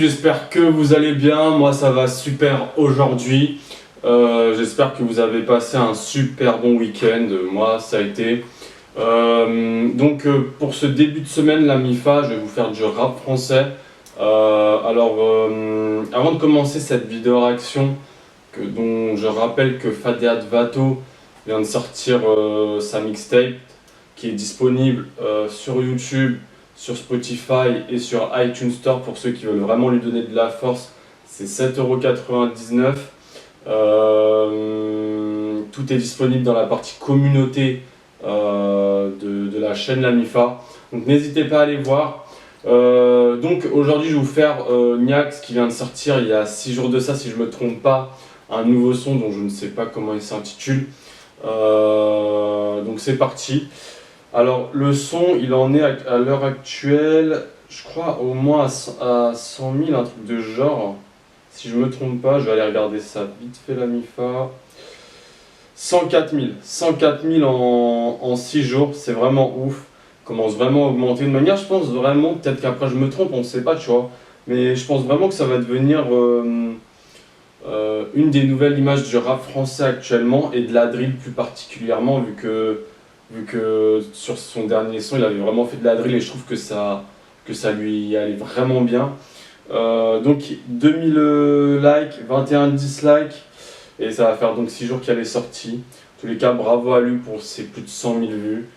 j'espère que vous allez bien. Moi ça va super aujourd'hui. J'espère que vous avez passé un super bon week-end. Moi ça a été. Pour ce début de semaine, la MIFA, je vais vous faire du rap français. Avant de commencer cette vidéo réaction, dont je rappelle que Fadéat Vato vient de sortir sa mixtape qui est disponible sur YouTube, sur Spotify et sur iTunes Store pour ceux qui veulent vraiment lui donner de la force. C'est 7,99 €. Tout est disponible dans la partie communauté de la chaîne La Mifa. Donc n'hésitez pas à aller voir. Donc aujourd'hui je vais vous faire Niax qui vient de sortir il y a 6 jours de ça si je ne me trompe pas, un nouveau son dont je ne sais pas comment il s'intitule. Donc c'est parti. Alors le son il en est à l'heure actuelle je crois au moins à 100 000, un truc de genre. Si je me trompe pas, je vais aller regarder ça vite fait la MIFA. 104 000 en 6 jours, c'est vraiment ouf. Commence vraiment à augmenter de manière, je pense vraiment, peut-être qu'après je me trompe, on ne sait pas, tu vois. Mais je pense vraiment que ça va devenir une des nouvelles images du rap français actuellement et de la drill plus particulièrement, vu que sur son dernier son, il avait vraiment fait de la drill et je trouve que ça lui allait vraiment bien. Donc 2000 likes, 21 dislikes et ça va faire donc 6 jours qu'elle est sortie. En tous les cas, bravo à lui pour ses plus de 100 000 vues.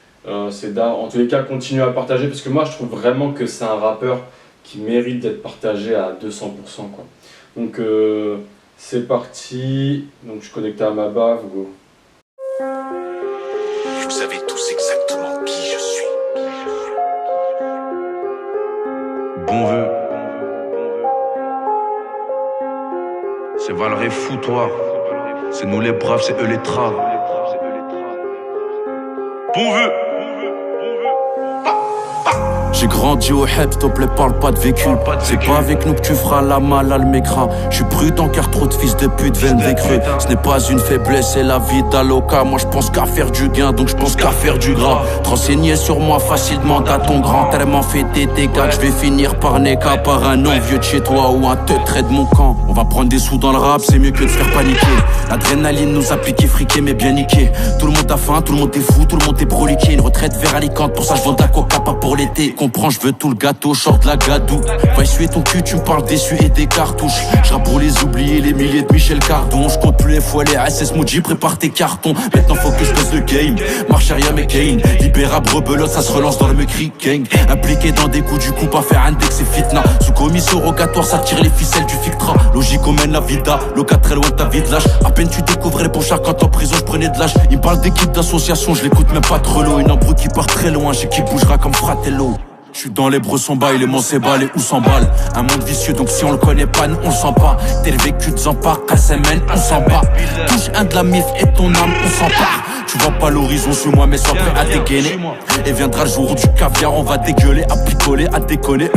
C'est d'art. En tous les cas, continuez à partager parce que moi je trouve vraiment que c'est un rappeur qui mérite d'être partagé à 200%, quoi. Donc c'est parti. Donc je suis connecté à ma bave. Go. Vous savez tous exactement qui je suis. Bon vœu. C'est Valerie Foutoir. C'est nous les braves, c'est eux les traves. Bon vœu. J'ai grandi au Heb, s'il te plaît, parle pas de vécu. C'est pas avec nous que tu feras la malade, mécra. Je suis prudent car trop de fils de pute viennent des creux. Ce n'est pas une faiblesse, c'est la vie d'Aloca. Moi je pense qu'à faire du gain, donc je pense qu'à faire du gras. Te renseigner sur moi facilement à ton grand. Tellement fait des dégâts que je vais finir par Neka, par un non vieux de chez toi ou un teutré de mon camp. On va prendre des sous dans le rap, c'est mieux que de se faire paniquer. L'adrénaline nous a piqué, friqué mais bien niqué. Tout le monde a faim, tout le monde est fou, tout le monde est broliqué. Une retraite vers Alicante, pour ça je vends de la coca pas pour l'été. Comprends, je veux tout le gâteau, short la gadou. Va essuyer ton cul, tu me parles déçu et des cartouches. Je rappe pour les oublier, les milliers de Michel Cardon. Je compte plus les fois les SS Moji, prépare tes cartons. Maintenant faut que je pèse le game. Marche arrière McCain, libérable rebelote, ça se relance dans le McCree gang. Impliqué dans des coups du coup, pas faire index et fitna. Sous commission rogatoire, ça tire les ficelles du fictra. Logique on mène la vida, loca très loin de ta vie de lâche. À peine tu découvrais les ponchards quand en prison je prenais de l'âge. Il me parle d'équipe d'association, je l'écoute même pas trop l'eau. Une embrouille qui part très loin, j'ai qui bougera comme Fratello. Je suis dans les bressons bas, les c'est bas, les où s'emballe. Un monde vicieux, donc si on le connaît pas, nous on le sent pas. T'es le vécu de Zampa, KSMN, on s'en bat. Touche un de la mif et ton âme, on s'empare. Tu vois pas l'horizon sous moi, mais sois prêt à dégainer. Et viendra le jour où du caviar, on va dégueuler, à picoler, à déconner.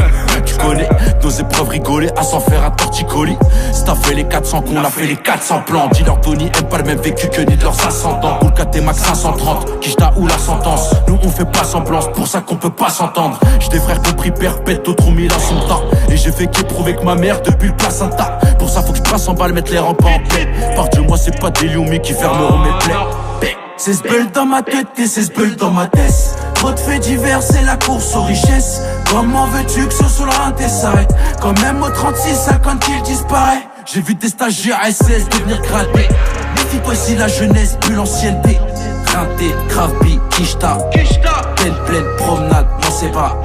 Tu connais nos épreuves rigoler, à s'en faire un torticolis. Si t'as fait les 400 qu'on a fait les 400 plans. Dis-leur Tony aime pas le même vécu que ni de leurs ascendants. Ou le KT Max 530, Kishta ou la sentence. Nous on fait pas semblant, c'est pour ça qu'on peut pas s'entendre. J'ai des frères qui ont pris perpète, d'autres ont mis là son temps. Et j'ai fait qu'éprouver que ma mère depuis le placenta. Pour ça faut que je passe en balle, mettre les rampes en paix. Par Dieu moi c'est pas des Lioumi qui fermeront mes plaies. C'est ce bulle dans ma tête et c'est ce bulle dans ma tête. Trop de faits divers, c'est la course aux richesses. Comment veux-tu que ce soit le s'arrête? Quand même au 36-50 qu'il disparaît. J'ai vu des stagiaires SS devenir gradés. Méfie-toi si la jeunesse pue l'ancienneté. Rinté, Krabi, Kishta, pleine promenade, m'en sais pas.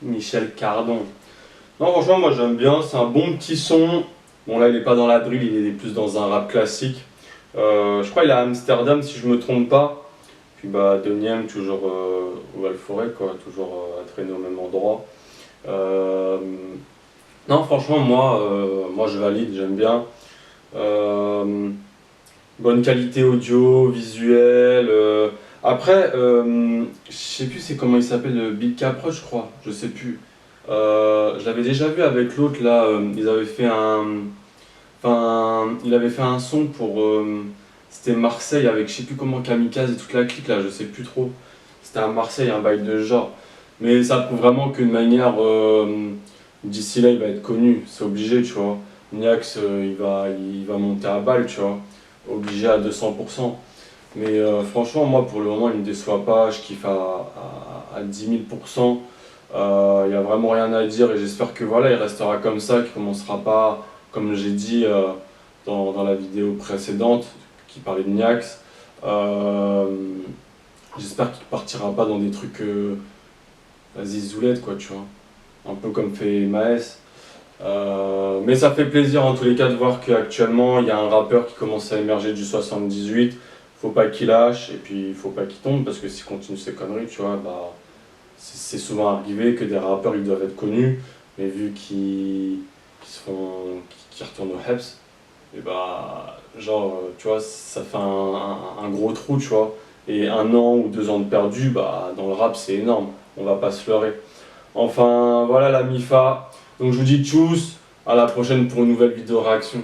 Michel Cardon. Non, franchement, moi j'aime bien, c'est un bon petit son. Bon, là il est pas dans la drill, il est plus dans un rap classique. Je crois qu'il est à Amsterdam si je me trompe pas. Puis bah deuxième, toujours au Val-Forêt, quoi, toujours à traîner au même endroit. Euh, non, franchement, moi je valide, j'aime bien. Euh, Bonne qualité audio, visuelle. Après, je sais plus c'est comment il s'appelle, le Big Capra, je crois, je sais plus. Je l'avais déjà vu avec l'autre là, ils avaient fait il avait fait un son pour, c'était Marseille avec je sais plus comment Kamikaze et toute la clique là, je sais plus trop. C'était à Marseille, un bail de ce genre. Mais ça prouve vraiment qu'une manière, d'ici là il va être connu, c'est obligé, tu vois. Niax, il va monter à balle, tu vois, obligé à 200%. Mais franchement, moi pour le moment, il me déçoit pas, je kiffe à 10 000%. Il n'y a vraiment rien à dire et j'espère que voilà, il restera comme ça, qu'il commencera pas, comme j'ai dit dans la vidéo précédente qui parlait de Niax. Euh, J'espère qu'il partira pas dans des trucs, vas-y, zoulette, quoi, tu vois. Un peu comme fait Maes. Mais ça fait plaisir en tous les cas de voir qu'actuellement il y a un rappeur qui commence à émerger du 78. Faut pas qu'il lâche et puis il faut pas qu'il tombe parce que s'il continue ses conneries, tu vois, bah, c'est souvent arrivé que des rappeurs ils doivent être connus, mais vu qu'ils retournent au Heps, et bah, genre, tu vois, ça fait un gros trou, tu vois. Et 1 an ou 2 ans de perdu, bah, dans le rap, c'est énorme, on va pas se leurrer. Enfin, voilà la MIFA. Donc je vous dis tchuss, à la prochaine pour une nouvelle vidéo réaction.